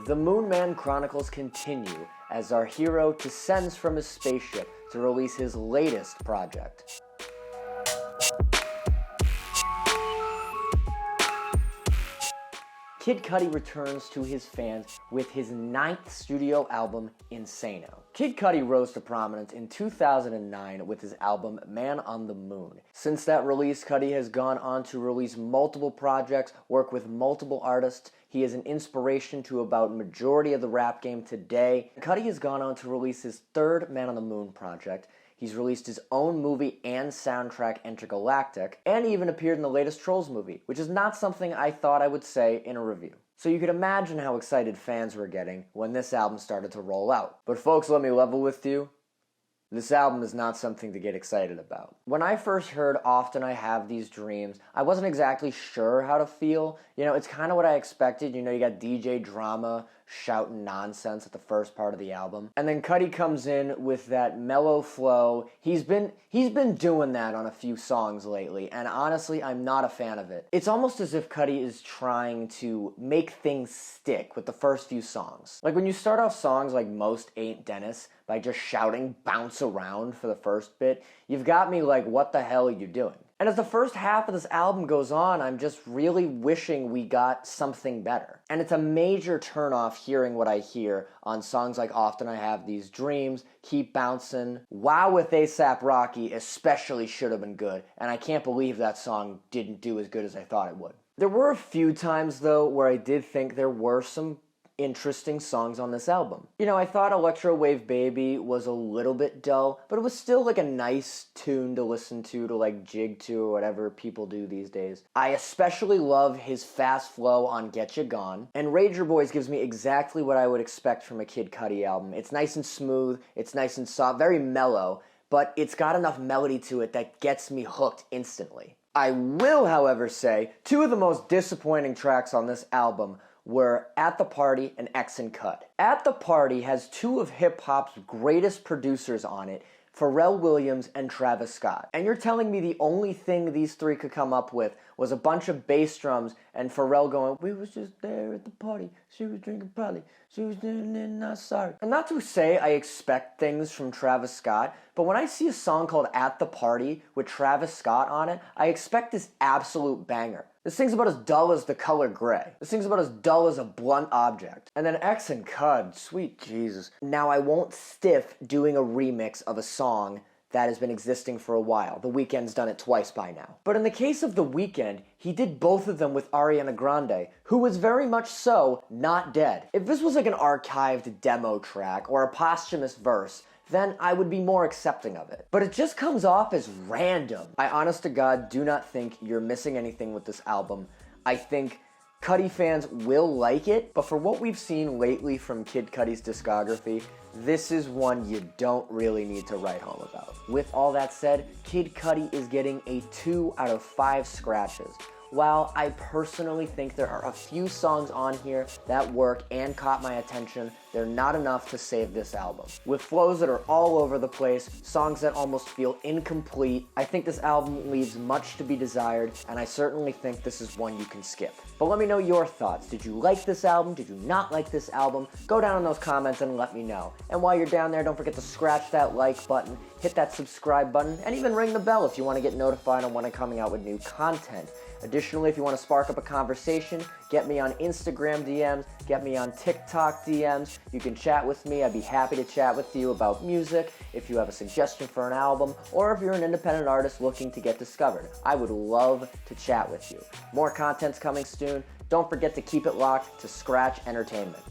The Moon Man Chronicles continue as our hero descends from his spaceship to release his latest project. Kid Cudi returns to his fans with his 9th studio album, Insano. Kid Cudi rose to prominence in 2009 with his album Man on the Moon. Since that release, Cudi has gone on to release multiple projects, work with multiple artists. He is an inspiration to about majority of the rap game today. Cudi has gone on to release his 3rd Man on the Moon project. He's released his own movie and soundtrack, Intergalactic, and he even appeared in the latest Trolls movie, which is not something I thought I would say in a review. So you could imagine how excited fans were getting when this album started to roll out. But folks, let me level with you. This album is not something to get excited about. When I first heard Often I Have These Dreams, I wasn't exactly sure how to feel. You know, it's kind of what I expected. You know, you got DJ Drama shouting nonsense at the first part of the album. And then Cudi comes in with that mellow flow. He's been doing that on a few songs lately, and honestly, I'm not a fan of it. It's almost as if Cudi is trying to make things stick with the first few songs. Like when you start off songs like Most Ain't Dennis by just shouting bounce around for the first bit, you've got me like, what the hell are you doing? And as the first half of this album goes on, I'm just really wishing we got something better. And it's a major turnoff hearing what I hear on songs like Often I Have These Dreams, Keep Bouncing. Wow with A$AP Rocky especially should have been good, and I can't believe that song didn't do as good as I thought it would. There were a few times, though, where I did think there were some interesting songs on this album. You know, I thought Electro Wave Baby was a little bit dull, but it was still like a nice tune to listen to like jig to or whatever people do these days. I especially love his fast flow on GETCHA Gone, and Rager Boys gives me exactly what I would expect from a Kid Cudi album. It's nice and smooth, it's nice and soft, very mellow, but it's got enough melody to it that gets me hooked instantly. I will, however, say 2 of the most disappointing tracks on this album were At the Party and X and Cut. At the Party has 2 of hip-hop's greatest producers on it, Pharrell Williams and Travis Scott. And you're telling me the only thing these 3 could come up with was a bunch of bass drums and Pharrell going, we was just there at the party, she was drinking probably, she was doing it, not sorry. And not to say I expect things from Travis Scott, but when I see a song called At the Party with Travis Scott on it, I expect this absolute banger. This thing's about as dull as the color gray. This thing's about as dull as a blunt object. And then X and Cud, sweet Jesus. Now I won't stiff doing a remix of a song that has been existing for a while. The Weeknd's done it twice by now. But in the case of The Weeknd, he did both of them with Ariana Grande, who was very much so not dead. If this was like an archived demo track or a posthumous verse, then I would be more accepting of it. But it just comes off as random. I honest to God do not think you're missing anything with this album. I think Cudi fans will like it, but for what we've seen lately from Kid Cudi's discography, this is one you don't really need to write home about. With all that said, Kid Cudi is getting a 2 out of 5 scratches. While I personally think there are a few songs on here that work and caught my attention, they're not enough to save this album. With flows that are all over the place, songs that almost feel incomplete, I think this album leaves much to be desired, and I certainly think this is one you can skip. But let me know your thoughts. Did you like this album? Did you not like this album? Go down in those comments and let me know. And while you're down there, don't forget to scratch that like button, hit that subscribe button, and even ring the bell if you want to get notified on when I'm coming out with new content. Additionally, if you want to spark up a conversation, get me on Instagram DMs, get me on TikTok DMs. You can chat with me. I'd be happy to chat with you about music, if you have a suggestion for an album, or if you're an independent artist looking to get discovered. I would love to chat with you. More content's coming soon. Don't forget to keep it locked to Scratch Entertainment.